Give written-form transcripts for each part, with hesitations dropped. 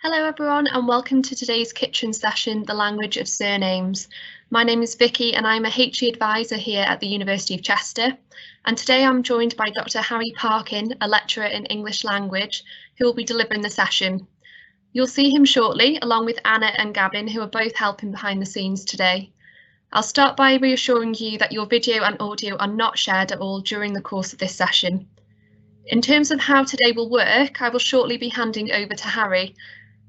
Hello everyone and welcome to today's kitchen session, The Language of Surnames. My name is Vicky and I'm a HE advisor here at the University of Chester, and today I'm joined by Dr. Harry Parkin, a lecturer in English language, who will be delivering the session. You'll see him shortly, along with Anna and Gavin, who are both helping behind the scenes today. I'll start by reassuring you that your video and audio are not shared at all during the course of this session. In terms of how today will work, I will shortly be handing over to Harry.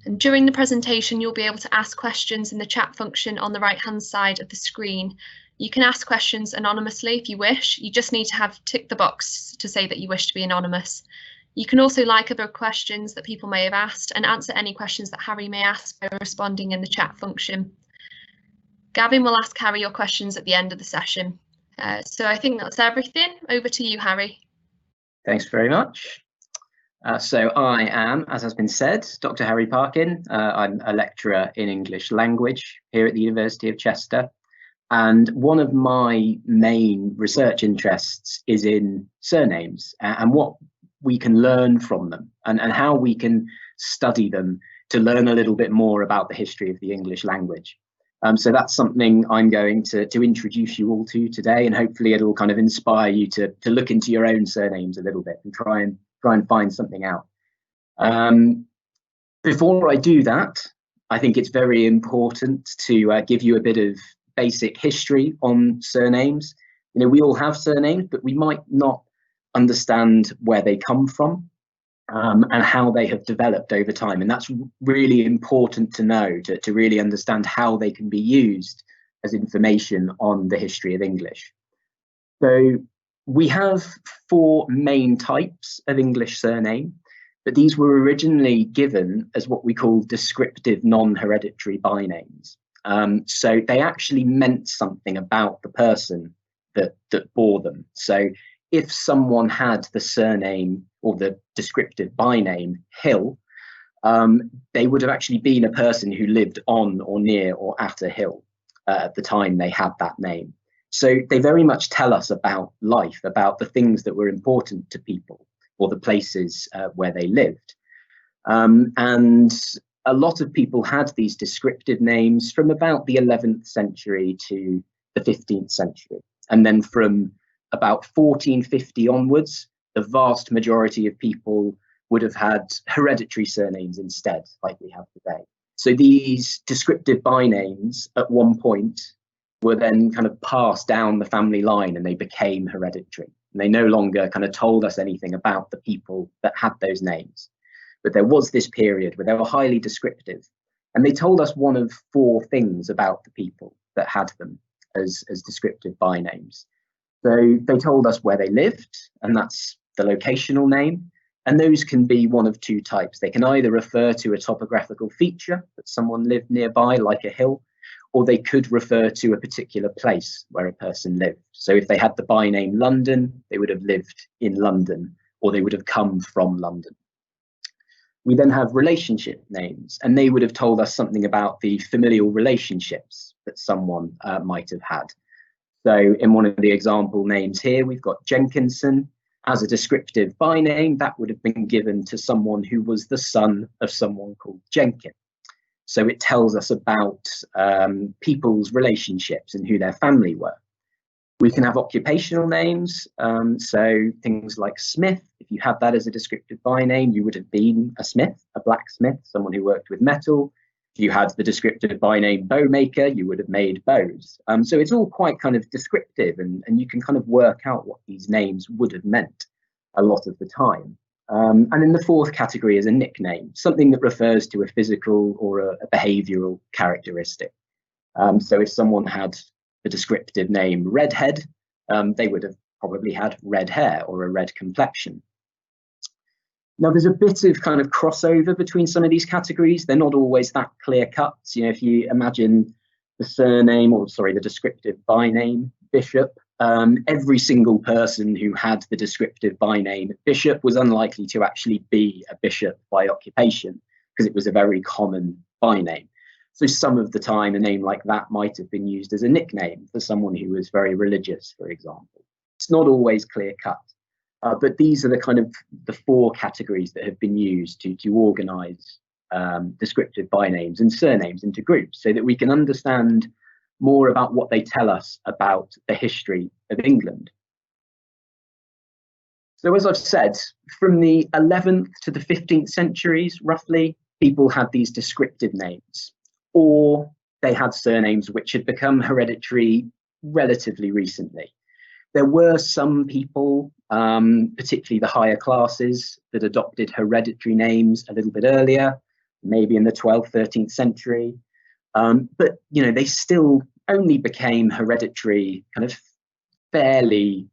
And during the presentation, you'll be able to ask questions in the chat function on the right-hand side of the screen. You can ask questions anonymously if you wish. You just need to have tick the box to say that you wish to be anonymous. You can also like other questions that people may have asked and answer any questions that Harry may ask by responding in the chat function. Gavin will ask Harry your questions at the end of the session. So I think that's everything. Over to you, Harry. Thanks very much. So I am, as has been said, Dr. Harry Parkin. I'm a lecturer in English language here at the University of Chester. And one of my main research interests is in surnames and what we can learn from them and how we can study them to learn a little bit more about the history of the English language. So that's something I'm going to introduce you all to today, and hopefully it'll kind of inspire you to look into your own surnames a little bit and try and find something out. Before I do that, I think it's very important to give you a bit of basic history on surnames. You know, we all have surnames, but we might not understand where they come from and how they have developed over time. And that's really important to know to really understand how they can be used as information on the history of English. So we have four main types of English surname, but these were originally given as what we call descriptive non-hereditary bynames. So they actually meant something about the person that bore them. So if someone had the surname or the descriptive byname Hill, they would have actually been a person who lived on or near or at a hill at the time they had that name. So they very much tell us about life, about the things that were important to people or the places where they lived. And a lot of people had these descriptive names from about the 11th century to the 15th century. And then from about 1450 onwards, the vast majority of people would have had hereditary surnames instead, like we have today. So these descriptive bynames at one point were then kind of passed down the family line and they became hereditary. And they no longer kind of told us anything about the people that had those names. But there was this period where they were highly descriptive. And they told us one of four things about the people that had them as descriptive bynames. So they told us where they lived, and that's the locational name. And those can be one of two types. They can either refer to a topographical feature that someone lived nearby, like a hill, or they could refer to a particular place where a person lived. So if they had the byname London, they would have lived in London, or they would have come from London. We then have relationship names, and they would have told us something about the familial relationships that someone might have had. So in one of the example names here, we've got Jenkinson. As a descriptive byname, that would have been given to someone who was the son of someone called Jenkin. So it tells us about people's relationships and who their family were. We can have occupational names, so things like Smith. If you had that as a descriptive byname, you would have been a smith, a blacksmith, someone who worked with metal. If you had the descriptive byname Bowmaker, you would have made bows. So it's all quite kind of descriptive, and you can kind of work out what these names would have meant a lot of the time. And then the fourth category is a nickname, something that refers to a physical or a behavioural characteristic. So if someone had the descriptive name Redhead, they would have probably had red hair or a red complexion. Now, there's a bit of kind of crossover between some of these categories. They're not always that clear cut. You know, if you imagine the surname, or sorry, the descriptive byname Bishop, every single person who had the descriptive byname Bishop was unlikely to actually be a bishop by occupation, because it was a very common byname. So some of the time, a name like that might have been used as a nickname for someone who was very religious, for example. It's not always clear cut. But these are the kind of the four categories that have been used to organise descriptive bynames and surnames into groups so that we can understand more about what they tell us about the history of England. So as I've said, from the 11th to the 15th centuries, roughly, people had these descriptive names, or they had surnames which had become hereditary relatively recently. There were some people, particularly the higher classes, that adopted hereditary names a little bit earlier, maybe in the 12th, 13th century. But they still only became hereditary kind of fairly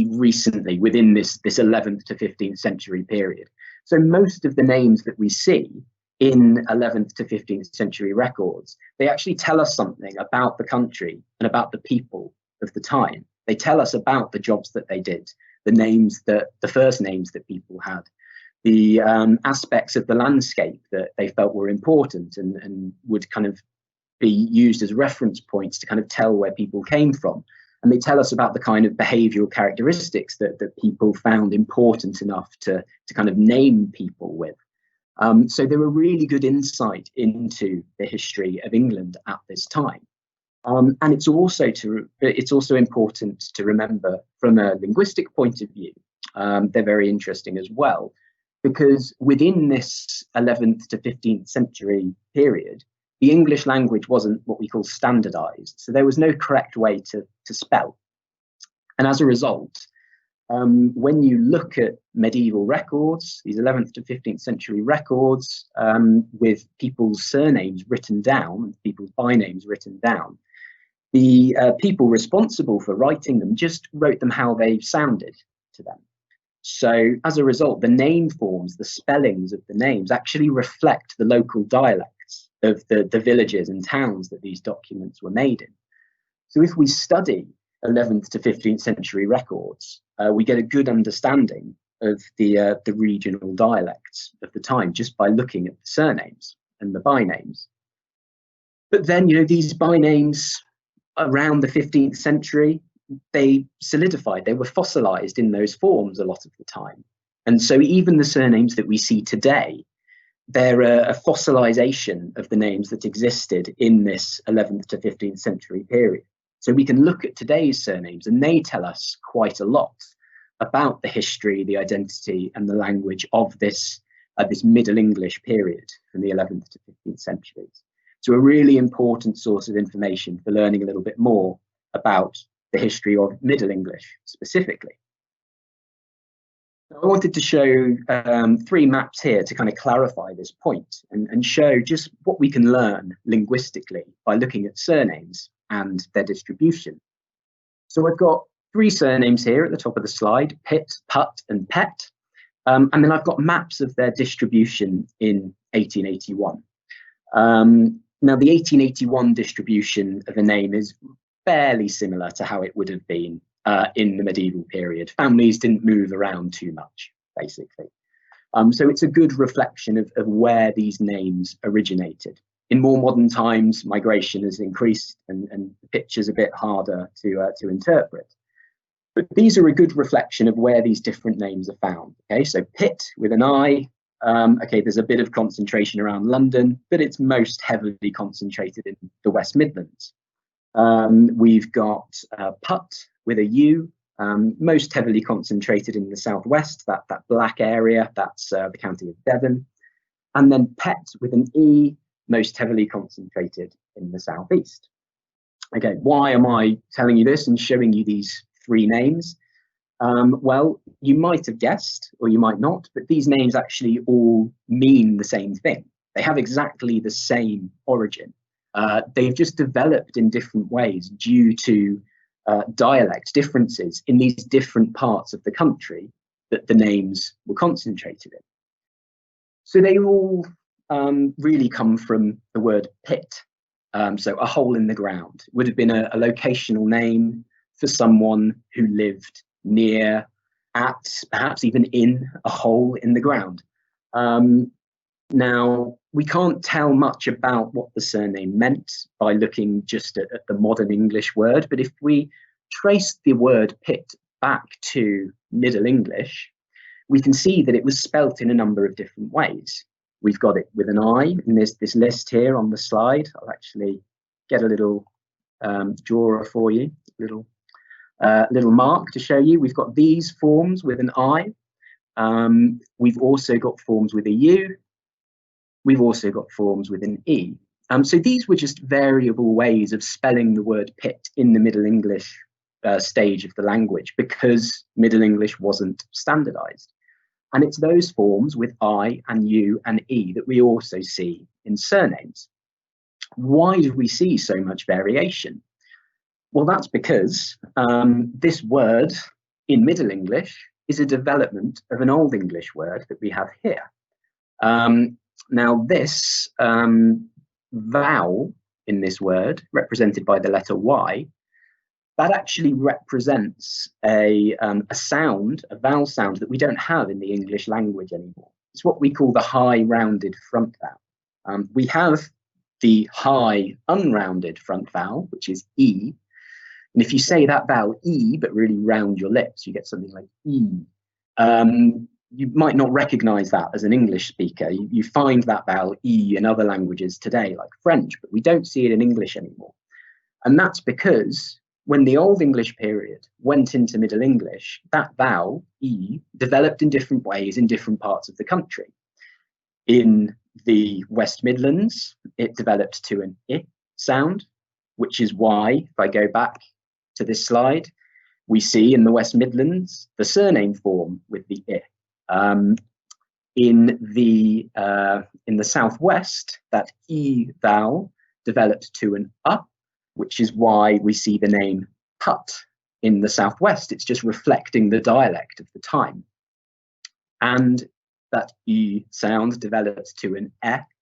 recently, within this 11th to 15th century period. So most of the names that we see in 11th to 15th century records, they actually tell us something about the country and about the people of the time. They tell us about the jobs that they did, the first names that people had, the aspects of the landscape that they felt were important and would kind of be used as reference points to kind of tell where people came from. And they tell us about the kind of behavioural characteristics that people found important enough to kind of name people with. So they were really good insight into the history of England at this time. And it's also important to remember from a linguistic point of view. They're very interesting as well, because within this 11th to 15th century period, the English language wasn't what we call standardized. So there was no correct way to spell. And as a result, when you look at medieval records, these 11th to 15th century records, with people's surnames written down, people's bynames written down, the people responsible for writing them just wrote them how they sounded to them. So as a result, the name forms, the spellings of the names actually reflect the local dialects of the villages and towns that these documents were made in. So if we study 11th to 15th century records, we get a good understanding of the regional dialects of the time just by looking at the surnames and the bynames. But then, these bynames around the 15th century, they solidified, they were fossilized in those forms a lot of the time. And so even the surnames that we see today, they're a fossilization of the names that existed in this 11th to 15th century period. So we can look at today's surnames and they tell us quite a lot about the history, the identity and the language of this Middle English period from the 11th to 15th centuries. So a really important source of information for learning a little bit more about the history of Middle English specifically. I wanted to show 3 maps here to kind of clarify this point and show just what we can learn linguistically by looking at surnames and their distribution. So I've got 3 surnames here at the top of the slide: Pitt, Putt and Pett. And then I've got maps of their distribution in 1881. Now the 1881 distribution of a name is fairly similar to how it would have been in the medieval period. Families didn't move around too much, basically. So it's a good reflection of where these names originated. In more modern times, migration has increased and the picture's a bit harder to interpret. But these are a good reflection of where these different names are found. Okay, so Pitt with an I. Okay, there's a bit of concentration around London, but it's most heavily concentrated in the West Midlands. We've got Putt with a U, most heavily concentrated in the southwest, that black area, that's the county of Devon. And then Pett with an E, most heavily concentrated in the southeast. Okay, why am I telling you this and showing you these 3 names? Well, you might have guessed, or you might not, but these names actually all mean the same thing. They have exactly the same origin. They've just developed in different ways due to dialect differences in these different parts of the country that the names were concentrated in. So they all really come from the word pit. So a hole in the ground. It would have been a locational name for someone who lived near, at, perhaps even in a hole in the ground. Now, we can't tell much about what the surname meant by looking just at the modern English word, but if we trace the word pit back to Middle English, we can see that it was spelt in a number of different ways. We've got it with an I, and there's this list here on the slide. I'll actually get a little drawer for you, little mark to show you. We've got these forms with an I. We've also got forms with a U. We've also got forms with an E. So these were just variable ways of spelling the word pit in the Middle English stage of the language, because Middle English wasn't standardized. And it's those forms with I and U and E that we also see in surnames. Why do we see so much variation? Well, that's because this word in Middle English is a development of an Old English word that we have here. Now, this vowel in this word, represented by the letter Y, that actually represents a sound, a vowel sound that we don't have in the English language anymore. It's what we call the high rounded front vowel. We have the high unrounded front vowel, which is E. And if you say that vowel E, but really round your lips, you get something like E. You might not recognize that as an English speaker. You find that vowel E in other languages today, like French, but we don't see it in English anymore. And that's because when the Old English period went into Middle English, that vowel, E, developed in different ways in different parts of the country. In the West Midlands, it developed to an I sound, which is why, if I go back to this slide, we see in the West Midlands the surname form with the I. In the Southwest, that E vowel developed to an which is why we see the name Put in the Southwest. It's just reflecting the dialect of the time. And that E sound developed to an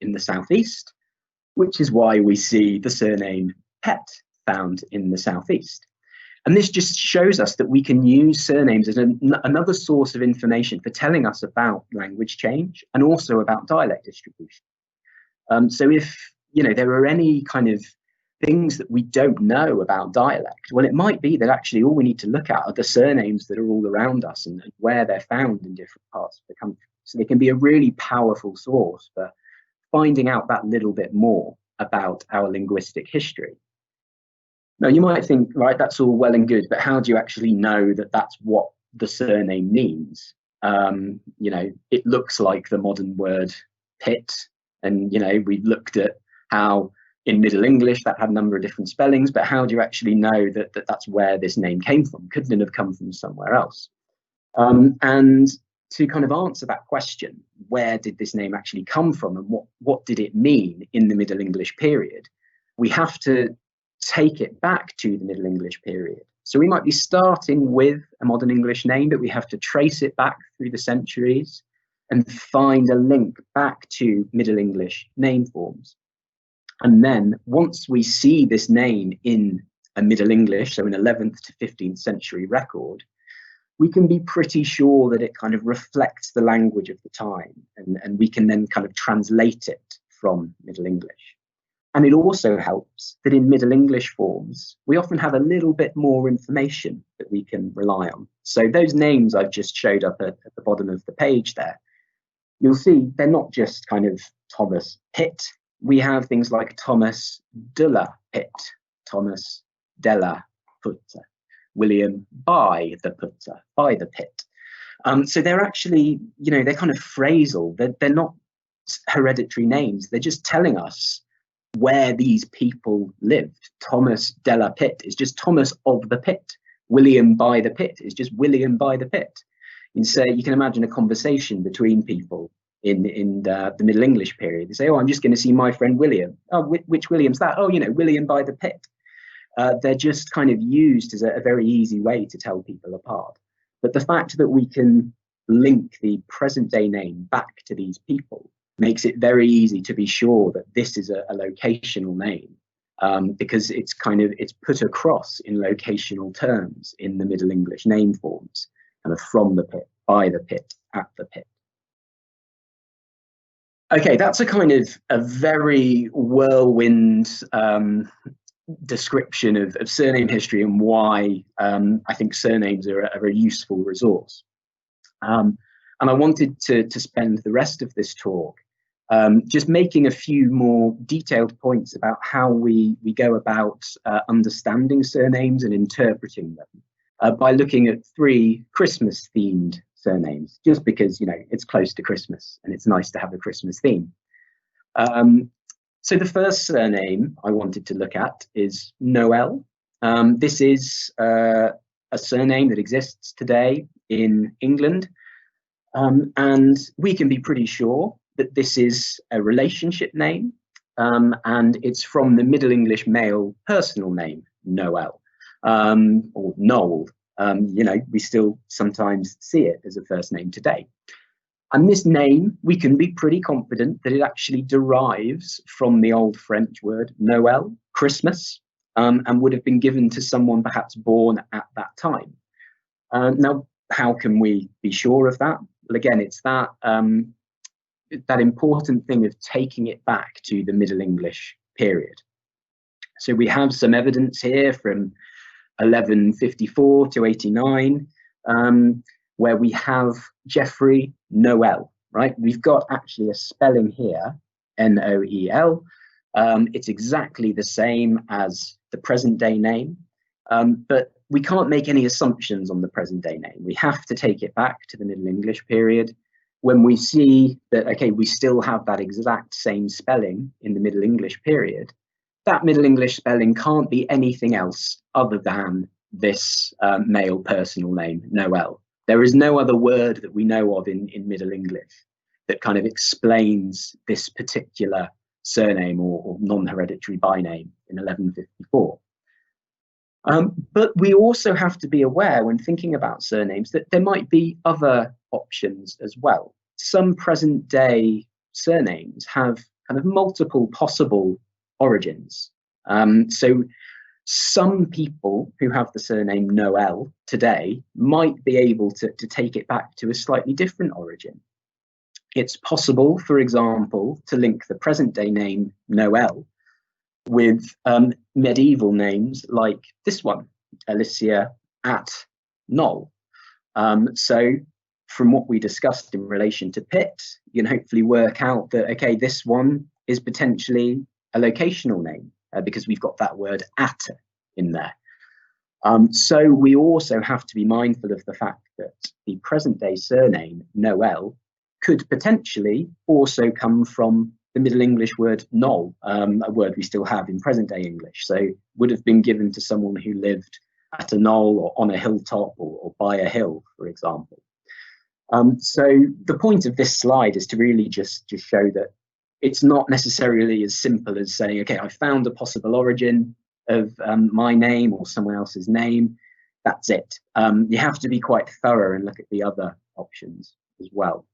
in the Southeast, which is why we see the surname Pett found in the Southeast. And this just shows us that we can use surnames as another source of information for telling us about language change and also about dialect distribution. So if there are any kind of things that we don't know about dialect, well, it might be that actually all we need to look at are the surnames that are all around us and where they're found in different parts of the country. So they can be a really powerful source for finding out that little bit more about our linguistic history. Now, you might think, right, that's all well and good, but how do you actually know that that's what the surname means? It looks like the modern word pit, and we've looked at how in Middle English that had a number of different spellings, but how do you actually know that that's where this name came from? Couldn't it have come from somewhere else? And to kind of answer that question, where did this name actually come from, and what did it mean in the Middle English period? We have to take it back to the Middle English period. So we might be starting with a modern English name, but we have to trace it back through the centuries and find a link back to Middle English name forms. And then once we see this name in a Middle English, so an 11th to 15th century record, we can be pretty sure that it kind of reflects the language of the time, and we can then kind of translate it from Middle English. And it also helps that in Middle English forms, we often have a little bit more information that we can rely on. So those names I've just showed up at the bottom of the page there, you'll see they're not just kind of Thomas Pitt. We have things like Thomas de la Pitt, Thomas della Putta, William by the Putta, by the Pitt. So they're actually, they're kind of phrasal. They're not hereditary names. They're just telling us where these people lived. Thomas de la Pitt is just Thomas of the Pitt. William by the Pitt is just William by the Pitt. And so you can imagine a conversation between people in the Middle English period. They say, oh, I'm just going to see my friend William. Oh, which William's that? Oh, William by the Pitt. They're just kind of used as a very easy way to tell people apart. But the fact that we can link the present day name back to these people makes it very easy to be sure that this is a locational name, because it's put across in locational terms in the Middle English name forms, kind of from the pit, by the pit, at the pit. Okay, that's a very whirlwind description of surname history and why I think surnames are a useful resource. And I wanted to spend the rest of this talk just making a few more detailed points about how we go about understanding surnames and interpreting them by looking at 3 Christmas-themed surnames, just because, you know, it's close to Christmas and it's nice to have a Christmas theme. So the first surname I wanted to look at is Noel. This is a surname that exists today in England, and we can be pretty sure that this is a relationship name, and it's from the Middle English male personal name Noel, or Noel. You know, we still sometimes see it as a first name today. And this name, we can be pretty confident that it actually derives from the old French word Noel, Christmas, and would have been given to someone perhaps born at that time. Now, how can we be sure of that? Well, again, it's that that important thing of taking it back to the Middle English period. So we have some evidence here from 1154 to 89, where we have Geoffrey Noel, right? We've got actually a spelling here, N-O-E-L. It's exactly the same as the present day name, but we can't make any assumptions on the present day name. We have to take it back to the Middle English period. When we see that, okay, we still have that exact same spelling in the Middle English period, that Middle English spelling can't be anything else other than this male personal name, Noel. There is no other word that we know of in Middle English that kind of explains this particular surname or non-hereditary byname in 1154. But we also have to be aware when thinking about surnames that there might be other options as well. Some present day surnames have kind of multiple possible origins. So some people who have the surname Noel today might be able to take it back to a slightly different origin. It's possible, for example, to link the present day name Noel with medieval names like this one, Alicia at Noel. So from what we discussed in relation to Pitt, you can hopefully work out that, okay, this one is potentially a locational name because we've got that word at in there. So we also have to be mindful of the fact that the present day surname Noel could potentially also come from the Middle English word Noel, a word we still have in present day English. So would have been given to someone who lived at a knoll or on a hilltop or by a hill, for example. So the point of this slide is to really just show that it's not necessarily as simple as saying, okay, I found a possible origin of my name or someone else's name. That's it. You have to be quite thorough and look at the other options as well.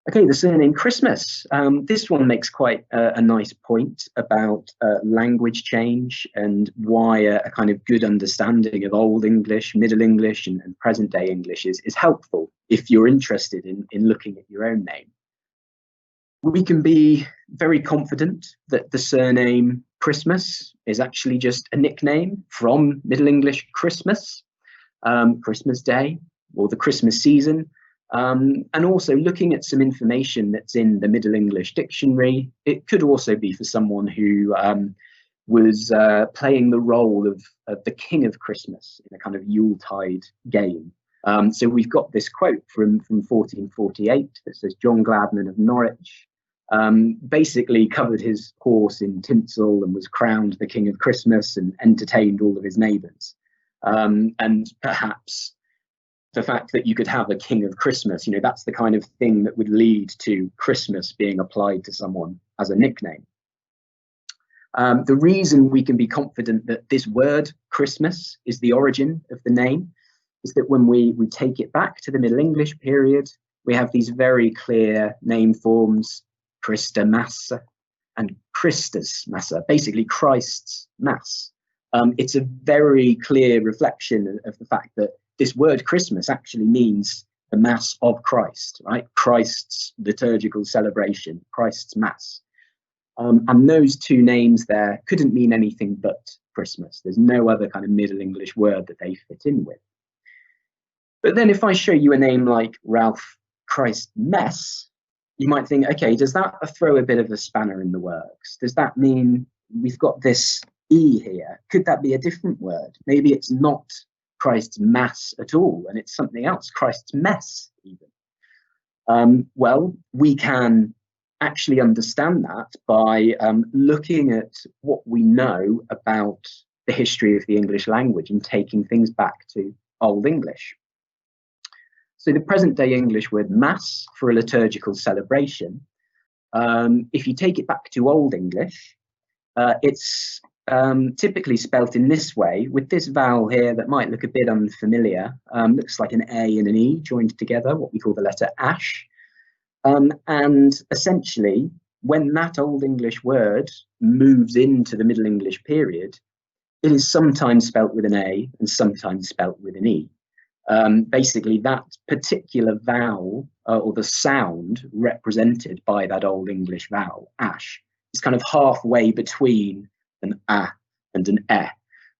Okay, the surname Christmas. This one makes quite a nice point about language change and why a kind of good understanding of Old English, Middle English and present day English is helpful if you're interested in looking at your own name. We can be very confident that the surname Christmas is actually just a nickname from Middle English Christmas, Christmas Day, or the Christmas season. And also looking at some information that's in the Middle English dictionary, it could also be for someone who was playing the role of the King of Christmas in a kind of Yuletide game. So we've got this quote from 1448 that says, John Gladman of Norwich basically covered his horse in tinsel and was crowned the King of Christmas and entertained all of his neighbours. And perhaps the fact that you could have a King of Christmas, you know, that's the kind of thing that would lead to Christmas being applied to someone as a nickname. The reason we can be confident that this word Christmas is the origin of the name is that when we take it back to the Middle English period, we have these very clear name forms, Christa Massa and Christus Massa, basically Christ's Mass. It's a very clear reflection of the fact that this word Christmas actually means the Mass of Christ, right? Christ's liturgical celebration, Christ's Mass. And those two names there couldn't mean anything but Christmas. There's no other kind of Middle English word that they fit in with. But then if I show you a name like Ralph Christ Mess, you might think, okay, does that throw a bit of a spanner in the works? Does that mean we've got this E here? Could that be a different word? Maybe it's not Christ's Mass at all, and it's something else, Christ's Mess even. Well, we can actually understand that by looking at what we know about the history of the English language and taking things back to Old English. So the present day English word Mass for a liturgical celebration, if you take it back to Old English, it's typically spelt in this way, with this vowel here that might look a bit unfamiliar. Looks like an A and an E joined together, what we call the letter ash. And essentially, when that Old English word moves into the Middle English period, it is sometimes spelt with an A and sometimes spelt with an E. Basically, that particular vowel or the sound represented by that Old English vowel, ash, is kind of halfway between an A and an E.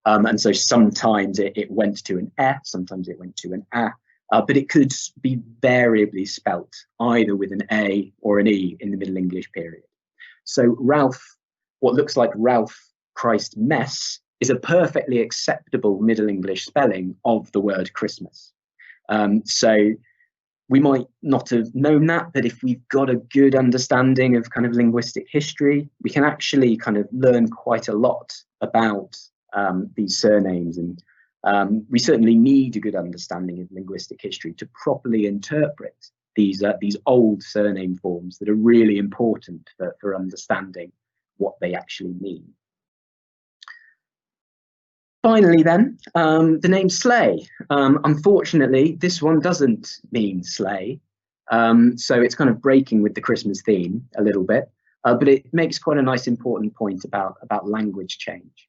And so sometimes it went to an E, sometimes it went to an A. But it could be variably spelt either with an A or an E in the Middle English period. So Ralph, what looks like Ralph Christ Mess, is a perfectly acceptable Middle English spelling of the word Christmas. So we might not have known that, but if we've got a good understanding of kind of linguistic history, we can actually kind of learn quite a lot about these surnames. And we certainly need a good understanding of linguistic history to properly interpret these old surname forms that are really important for understanding what they actually mean. Finally then, the name sleigh. Unfortunately, this one doesn't mean sleigh, so it's kind of breaking with the Christmas theme a little bit, but it makes quite a nice important point about language change.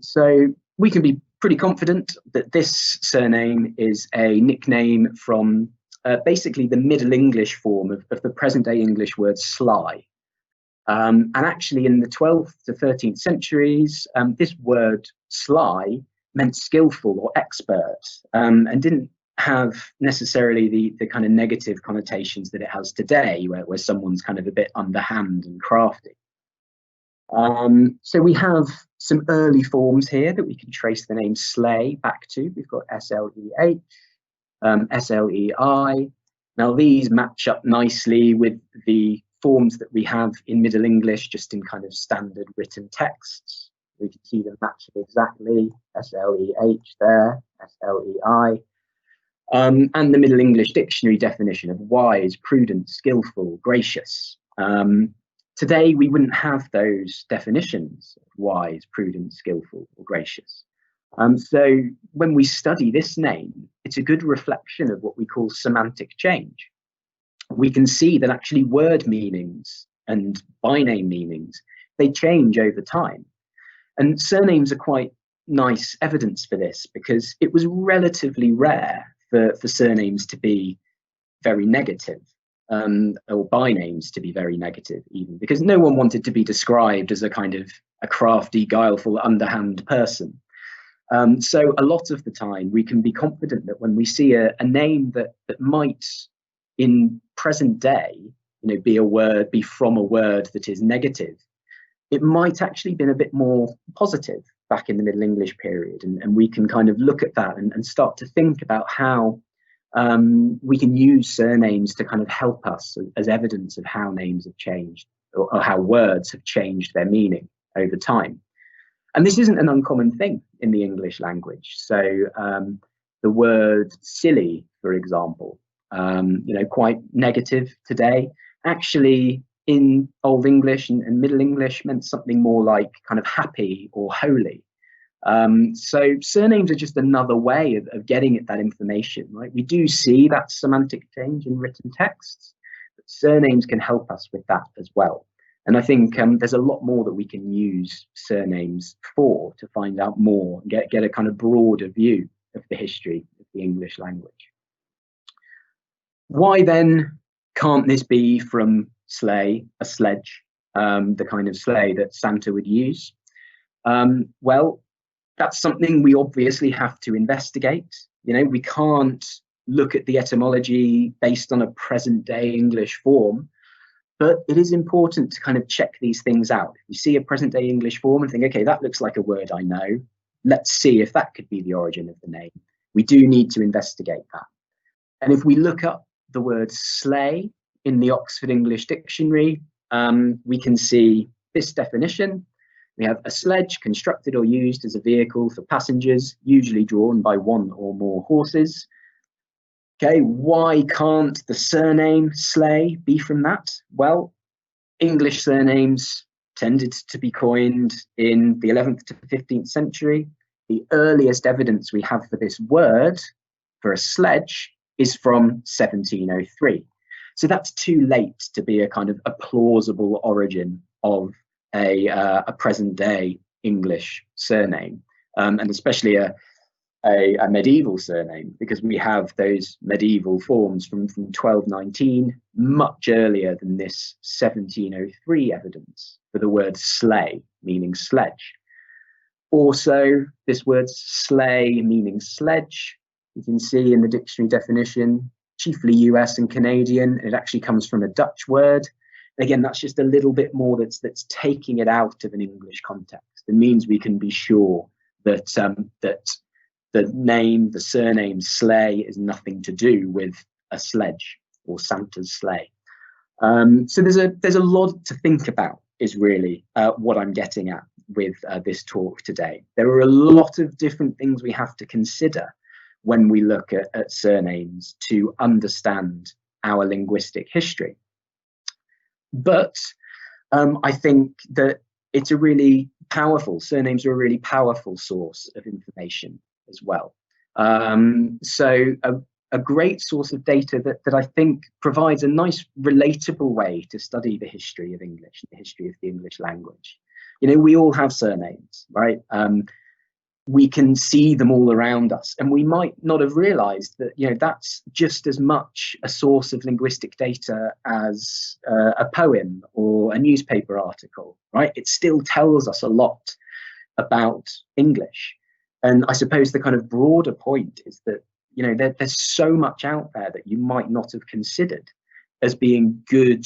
So we can be pretty confident that this surname is a nickname from basically the Middle English form of the present day English word sly. And actually in the 12th to 13th centuries, this word sly meant skillful or expert, and didn't have necessarily the kind of negative connotations that it has today, where someone's kind of a bit underhand and crafty. So we have some early forms here that we can trace the name sleigh back to. We've got S-L-E-H, S-L-E-I. Now these match up nicely with the forms that we have in Middle English, just in kind of standard written texts. We can see them matching exactly, S-L-E-H there, S-L-E-I. And the Middle English dictionary definition of wise, prudent, skillful, gracious. Today, we wouldn't have those definitions of wise, prudent, skillful, or gracious. So when we study this name, it's a good reflection of what we call semantic change. We can see that actually word meanings and byname meanings, they change over time. And surnames are quite nice evidence for this, because it was relatively rare for surnames to be very negative, or bynames to be very negative even, because no one wanted to be described as a kind of a crafty, guileful, underhand person. So a lot of the time we can be confident that when we see a name that might in present day, be from a word that is negative, it might actually been a bit more positive back in the Middle English period. And we can kind of look at that and start to think about how we can use surnames to kind of help us as evidence of how names have changed, or how words have changed their meaning over time. And this isn't an uncommon thing in the English language. So the word silly, for example, quite negative today, actually in Old English and Middle English meant something more like kind of happy or holy. So surnames are just another way of getting at that information, right? We do see that semantic change in written texts, but surnames can help us with that as well. And I think there's a lot more that we can use surnames for to find out more and get a kind of broader view of the history of the English language. Why then can't this be from sleigh, a sledge, the kind of sleigh that Santa would use? Well, that's something we obviously have to investigate. You know, we can't look at the etymology based on a present day English form, but it is important to kind of check these things out. If you see a present day English form and think, okay, that looks like a word I know, let's see if that could be the origin of the name. We do need to investigate that. And if we look up the word sleigh in the Oxford English Dictionary, we can see this definition. We have a sledge constructed or used as a vehicle for passengers, usually drawn by one or more horses. Okay, why can't the surname sleigh be from that? Well, English surnames tended to be coined in the 11th to 15th century. The earliest evidence we have for this word, for a sledge, is from 1703. So that's too late to be a kind of a plausible origin of a present day English surname, and especially a medieval surname, because we have those medieval forms from 1219, much earlier than this 1703 evidence for the word sleigh, meaning sledge. Also, this word sleigh, meaning sledge, you can see in the dictionary definition, chiefly US and Canadian. It actually comes from a Dutch word. Again, that's just a little bit more that's taking it out of an English context. It means we can be sure that that the name, the surname sleigh, is nothing to do with a sledge or Santa's sleigh. So there's a lot to think about, is really what I'm getting at with this talk today. There are a lot of different things we have to consider when we look at surnames to understand our linguistic history. But I think that it's a really powerful, surnames are a really powerful source of information as well. So a great source of data that I think provides a nice relatable way to study the history of English, the history of the English language. You know, we all have surnames, right? We can see them all around us, and we might not have realized that, you know, that's just as much a source of linguistic data as a poem or a newspaper article, right? It still tells us a lot about English. And I suppose the kind of broader point is that, you know, there's so much out there that you might not have considered as being good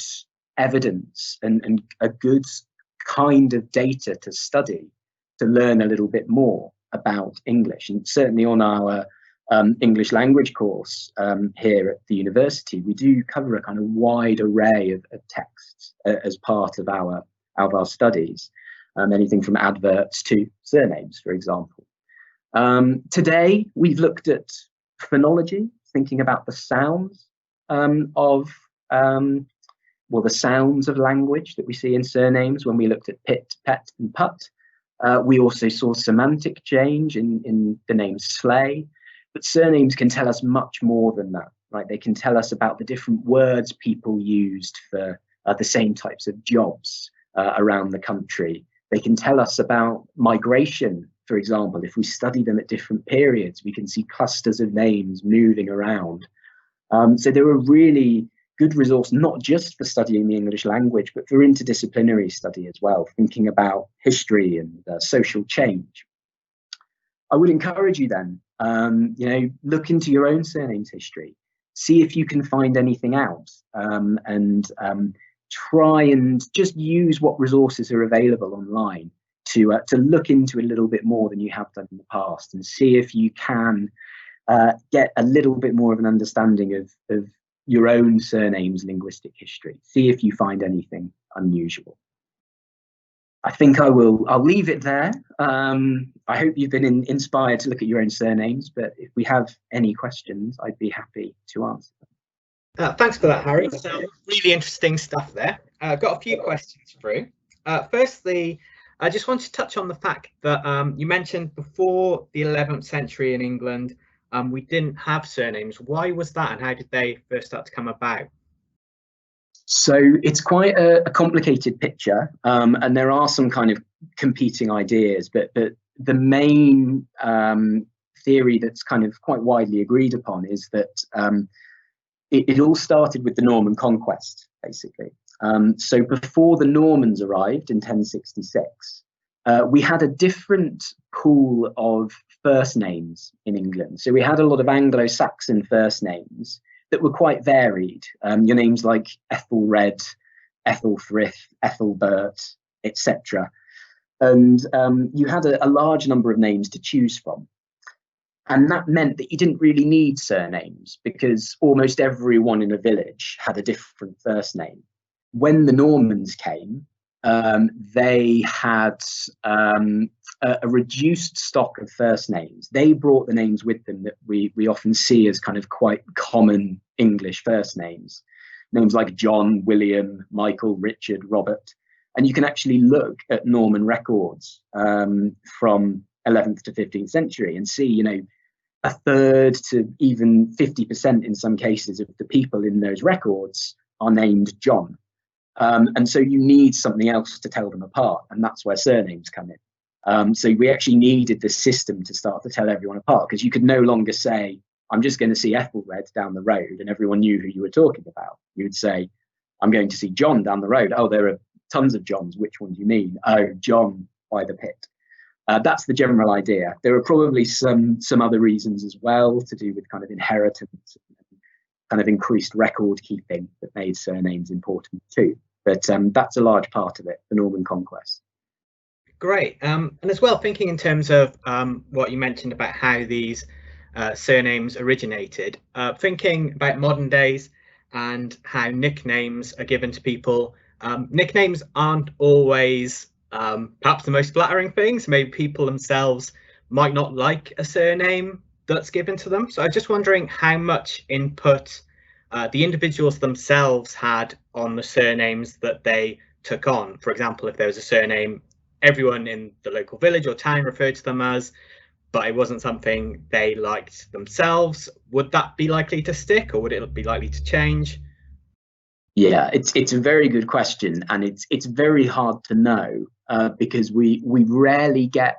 evidence and a good kind of data to study, to learn a little bit more about English. And certainly on our English language course here at the university, we do cover a kind of wide array of texts as part of our studies, anything from adverts to surnames, for example. Today, we've looked at phonology, thinking about the sounds of the sounds of language that we see in surnames when we looked at pit, pet, and put. We also saw semantic change in the name sleigh, but surnames can tell us much more than that, right? They can tell us about the different words people used for the same types of jobs around the country. They can tell us about migration, for example. If we study them at different periods, we can see clusters of names moving around. So they're a really good resource, not just for studying the English language, but for interdisciplinary study as well, thinking about history and social change. I would encourage you then, you know, look into your own surnames history, see if you can find anything out, and try and just use what resources are available online to look into a little bit more than you have done in the past, and see if you can get a little bit more of an understanding of your own surname's linguistic history. See if you find anything unusual. I think I'll leave it there. I hope you've been inspired to look at your own surnames, but if we have any questions, I'd be happy to answer them. Thanks for that, Harry. So really interesting stuff there. Got a few questions through. Firstly, I just want to touch on the fact that you mentioned before the 11th century in England, we didn't have surnames. Why was that, and how did they first start to come about? So it's quite a complicated picture, and there are some kind of competing ideas, but the main theory that's kind of quite widely agreed upon is that it all started with the Norman Conquest, basically. So before the Normans arrived in 1066, we had a different pool of first names in England. So we had a lot of Anglo-Saxon first names that were quite varied. Your names like Ethelred, Ethelfrith, Ethelbert, etc. And you had a large number of names to choose from. And that meant that you didn't really need surnames because almost everyone in a village had a different first name. When the Normans came, they had a reduced stock of first names. They brought the names with them that we often see as kind of quite common English first names. Names like John, William, Michael, Richard, Robert. And you can actually look at Norman records from 11th to 15th century and see, you know, a third to even 50% in some cases of the people in those records are named John. And so you need something else to tell them apart, and that's where surnames come in. So we actually needed this system to start to tell everyone apart, because you could no longer say, I'm just going to see Ethelred down the road, and everyone knew who you were talking about. You would say, I'm going to see John down the road. Oh, there are tons of Johns. Which one do you mean? Oh, John by the pit. That's the general idea. There are probably some other reasons as well, to do with kind of inheritance, kind of increased record keeping, that made surnames important too. But that's a large part of it, the Norman Conquest. Great. And as well, thinking in terms of what you mentioned about how these surnames originated, thinking about modern days and how nicknames are given to people. Nicknames aren't always perhaps the most flattering things. Maybe people themselves might not like a surname that's given to them. So I'm just wondering how much input the individuals themselves had on the surnames that they took on. For example, if there was a surname everyone in the local village or town referred to them as, but it wasn't something they liked themselves, would that be likely to stick, or would it be likely to change? Yeah, it's a very good question, and it's very hard to know because we rarely get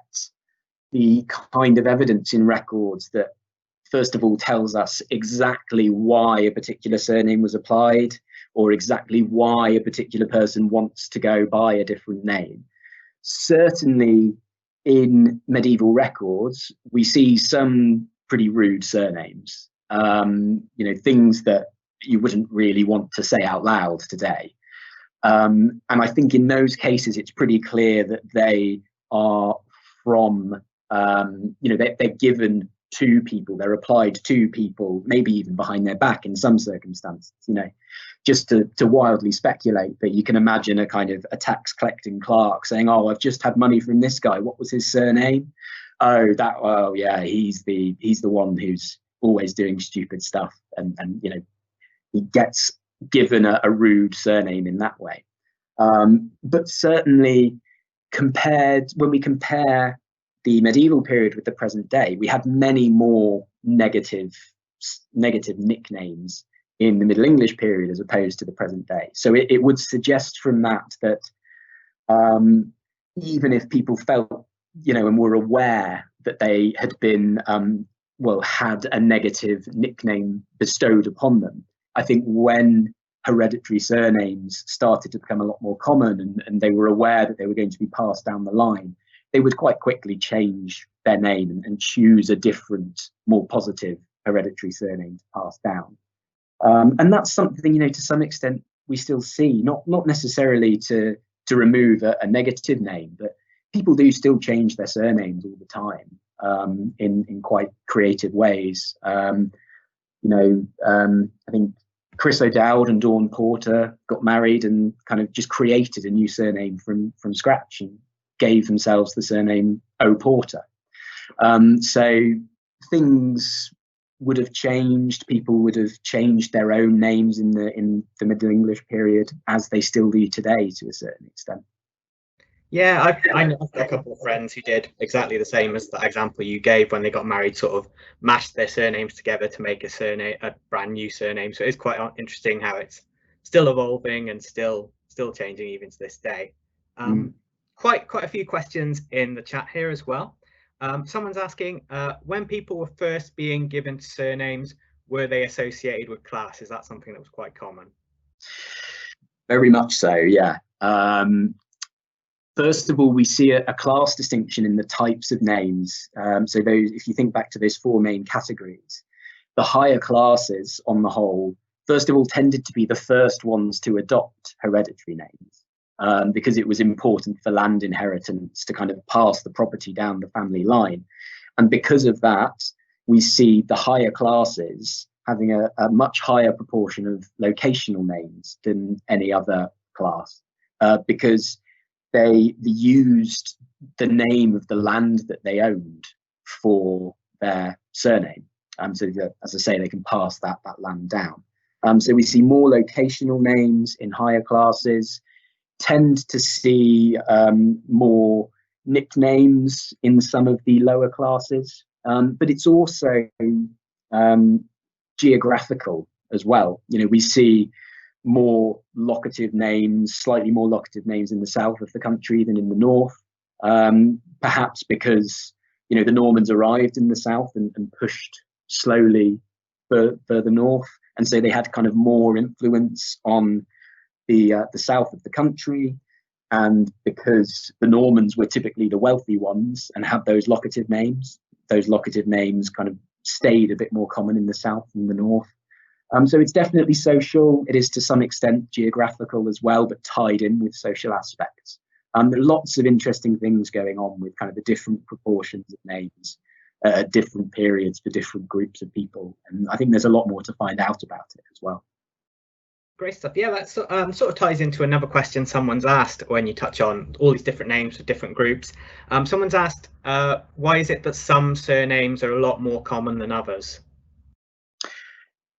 the kind of evidence in records that, first of all, tells us exactly why a particular surname was applied, or exactly why a particular person wants to go by a different name. Certainly in medieval records, we see some pretty rude surnames, you know, things that you wouldn't really want to say out loud today. And I think in those cases, it's pretty clear that they are from, you know, they're given to people, they're applied to people, maybe even behind their back in some circumstances, you know, just to wildly speculate. But you can imagine a kind of a tax collecting clerk saying, oh, I've just had money from this guy. What was his surname? Oh, yeah, he's the one who's always doing stupid stuff. And you know, he gets given a rude surname in that way. But certainly when we compare the medieval period with the present day, we had many more negative nicknames in the Middle English period as opposed to the present day. So it would suggest from that even if people felt, you know, and were aware that they had been, had a negative nickname bestowed upon them, I think when hereditary surnames started to become a lot more common and they were aware that they were going to be passed down the line, they would quite quickly change their name and choose a different, more positive hereditary surname to pass down. And that's something, you know, to some extent we still see, not necessarily to remove a negative name, but people do still change their surnames all the time in quite creative ways. I think Chris O'Dowd and Dawn Porter got married and kind of just created a new surname from scratch and gave themselves the surname O'Porter. So things would have changed. People would have changed their own names in the Middle English period, as they still do today to a certain extent. Yeah, I know a couple of friends who did exactly the same as that example you gave. When they got married, sort of mashed their surnames together to make a brand new surname. So it's quite interesting how it's still evolving and still changing even to this day. Quite a few questions in the chat here as well. Someone's asking, when people were first being given surnames, were they associated with class? Is that something that was quite common? Very much so, yeah. First of all, we see a class distinction in the types of names. So those, if you think back to those four main categories, the higher classes on the whole, first of all, tended to be the first ones to adopt hereditary names, because it was important for land inheritance to kind of pass the property down the family line. And because of that, we see the higher classes having a much higher proportion of locational names than any other class, because they used the name of the land that they owned for their surname. So that, as I say, they can pass that land down. So we see more locational names in higher classes, tend to see more nicknames in some of the lower classes, but it's also geographical as well. You know, we see more locative names, slightly more locative names in the south of the country than in the north, perhaps because, you know, the Normans arrived in the south and pushed slowly further north, and so they had kind of more influence on the south of the country. And because the Normans were typically the wealthy ones and had those locative names kind of stayed a bit more common in the south than the north. So it's definitely social. It is to some extent geographical as well, but tied in with social aspects. There are lots of interesting things going on with kind of the different proportions of names at different periods for different groups of people. And I think there's a lot more to find out about it as well. Great stuff. Yeah, that sort of ties into another question someone's asked when you touch on all these different names for different groups. Someone's asked, why is it that some surnames are a lot more common than others?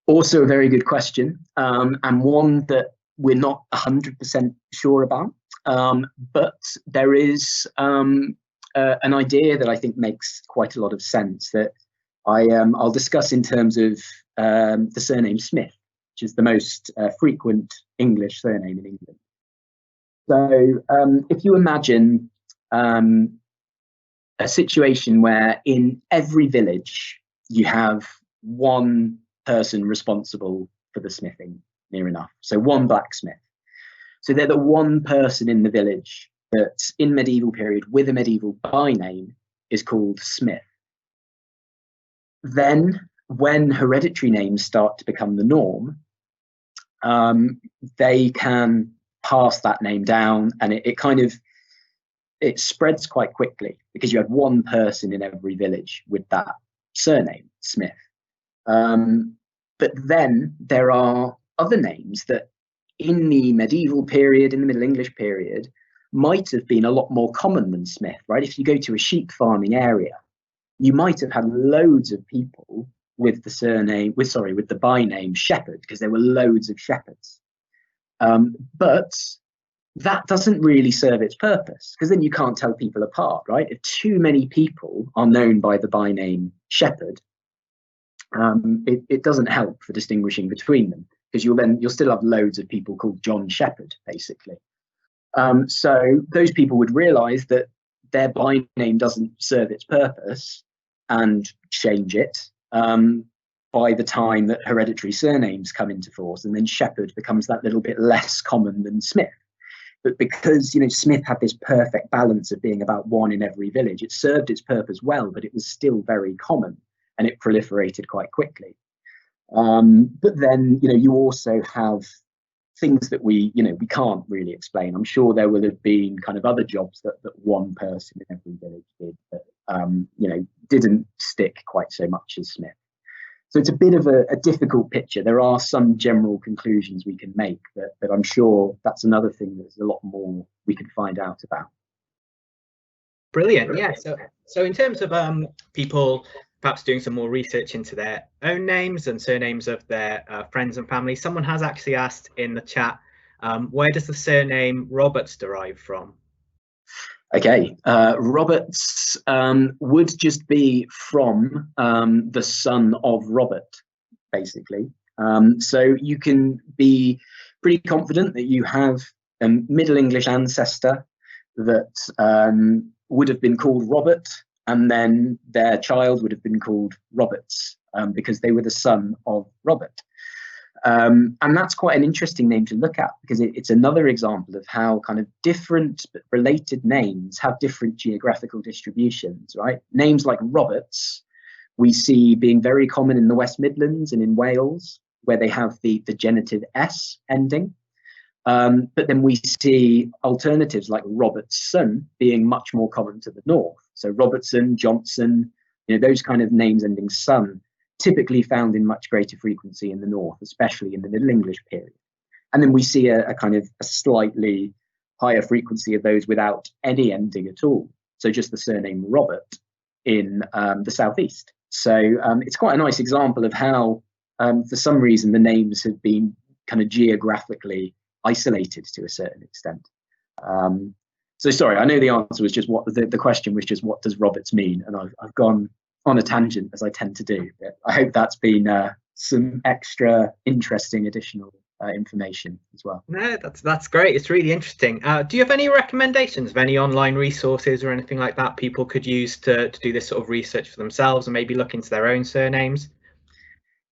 Also a very good question, and one that we're not 100% sure about, but there is an idea that I think makes quite a lot of sense that I'll discuss in terms of the surname Smith, which is the most frequent English surname in England. So if you imagine a situation where in every village you have one person responsible for the smithing, near enough. So one blacksmith. So they're the one person in the village that in medieval period with a medieval by name is called Smith. Then when hereditary names start to become the norm, they can pass that name down, and it spreads quite quickly because you have one person in every village with that surname, Smith. But then there are other names that in the medieval period, in the Middle English period, might have been a lot more common than Smith, right? If you go to a sheep farming area, you might have had loads of people with the surname, with the by name Shepherd, because there were loads of shepherds. But that doesn't really serve its purpose, because then you can't tell people apart, right? If too many people are known by the by name Shepherd, it doesn't help for distinguishing between them, because you'll still have loads of people called John Shepherd, basically. So those people would realise that their by name doesn't serve its purpose and change it by the time that hereditary surnames come into force, and then Shepherd becomes that little bit less common than Smith. But because, you know, Smith had this perfect balance of being about one in every village, it served its purpose well, but it was still very common and it proliferated quite quickly. But then, you know, you also have things that we can't really explain. I'm sure there will have been kind of other jobs that one person in every village did that, didn't stick quite so much as Smith. So it's a bit of a difficult picture. There are some general conclusions we can make, but I'm sure that's another thing there's a lot more we can find out about. Brilliant. Yeah. So in terms of people perhaps doing some more research into their own names and surnames of their friends and family, someone has actually asked in the chat, where does the surname Roberts derive from? Okay, Roberts would just be from the son of Robert, basically. So you can be pretty confident that you have a Middle English ancestor that would have been called Robert, and then their child would have been called Roberts, because they were the son of Robert. And that's quite an interesting name to look at, because it's another example of how kind of different but related names have different geographical distributions, right? Names like Roberts we see being very common in the West Midlands and in Wales, where they have the genitive S ending. But then we see alternatives like Robertson being much more common to the north. So Robertson, Johnson, those kind of names ending son, typically found in much greater frequency in the north, especially in the Middle English period. And then we see a kind of a slightly higher frequency of those without any ending at all. So just the surname Robert in the southeast. So it's quite a nice example of how, for some reason, the names have been kind of geographically isolated to a certain extent. So sorry, I know the answer was just what the question was, just what does Roberts mean? And I've gone on a tangent, as I tend to do, but I hope that's been some extra interesting additional information as well. No, that's great. It's really interesting. Do you have any recommendations of any online resources or anything like that people could use to do this sort of research for themselves and maybe look into their own surnames?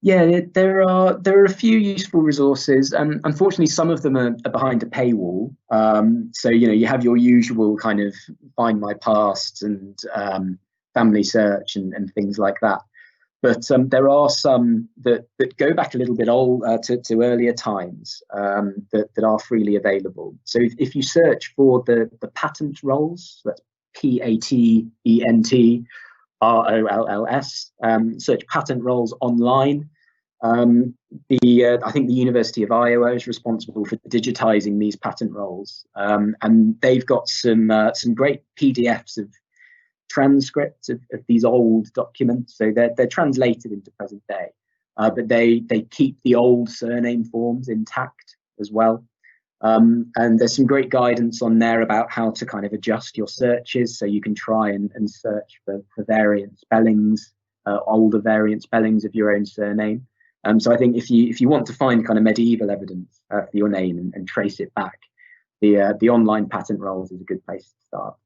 Yeah, there are a few useful resources. Unfortunately, some of them are behind a paywall. So you have your usual kind of Find My Past and Family Search and things like that. But there are some that go back a little bit old to earlier times that are freely available. So if you search for the patent rolls, that's PATENT ROLLS, search patent rolls online. I think the University of Iowa is responsible for digitizing these patent rolls, and they've got some great PDFs of transcripts of these old documents. So they're translated into present day, but they keep the old surname forms intact as well. And there's some great guidance on there about how to kind of adjust your searches, so you can try and search for variant spellings, older variant spellings of your own surname. So I think if you want to find kind of medieval evidence for your name and trace it back, the online patent rolls is a good place to start.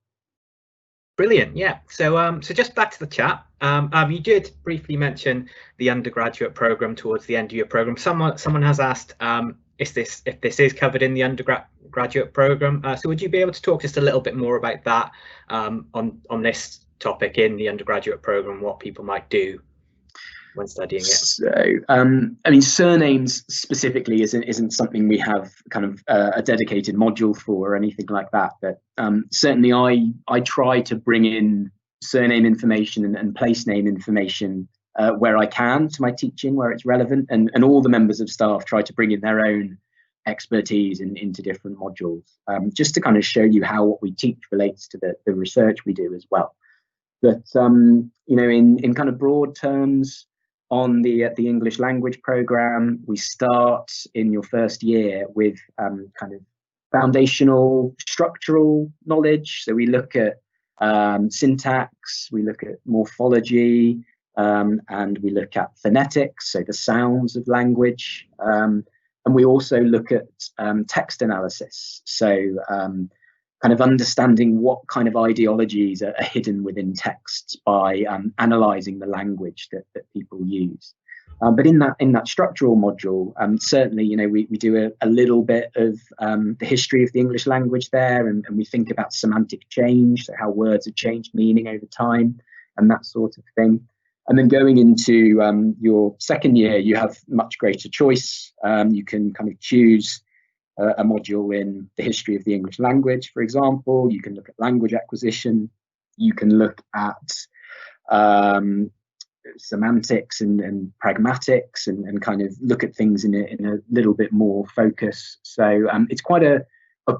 Brilliant. Yeah. So just back to the chat. You did briefly mention the undergraduate program towards the end of your program. Someone has asked if this is covered in the undergraduate program. So would you be able to talk just a little bit more about that on this topic in the undergraduate program, what people might do when studying it? So, I mean, surnames specifically isn't something we have kind of a dedicated module for or anything like that. But certainly, I try to bring in surname information and place name information where I can to my teaching, where it's relevant, and all the members of staff try to bring in their own expertise into different modules, just to kind of show you how what we teach relates to the research we do as well. But in kind of broad terms, on the English language program, we start in your first year with kind of foundational structural knowledge. So we look at syntax, we look at morphology, and we look at phonetics, so the sounds of language. And we also look at text analysis, so kind of understanding what kind of ideologies are hidden within texts by analysing the language that people use. But in that structural module, certainly, we do a little bit of the history of the English language there, and we think about semantic change, so how words have changed meaning over time, and that sort of thing. And then going into your second year, you have much greater choice. You can kind of choose a module in the history of the English language, for example. You can look at language acquisition. You can look at semantics and pragmatics, and kind of look at things in a little bit more focus. So it's quite a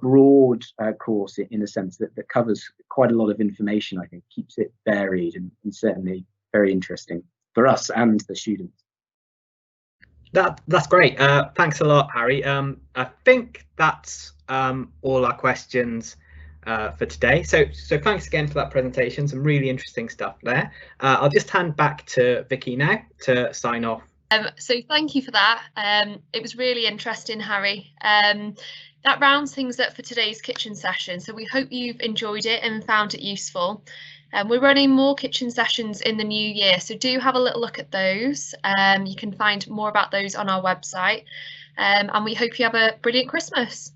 broad course in a sense that covers quite a lot of information. I think keeps it varied and certainly very interesting for us and the students. That's great. Thanks a lot, Harry. I think that's all our questions for today. So thanks again for that presentation. Some really interesting stuff there. I'll just hand back to Vicky now to sign off. So thank you for that. It was really interesting, Harry. That rounds things up for today's kitchen session. So we hope you've enjoyed it and found it useful. We're running more kitchen sessions in the new year, so do have a little look at those. You can find more about those on our website, and we hope you have a brilliant Christmas.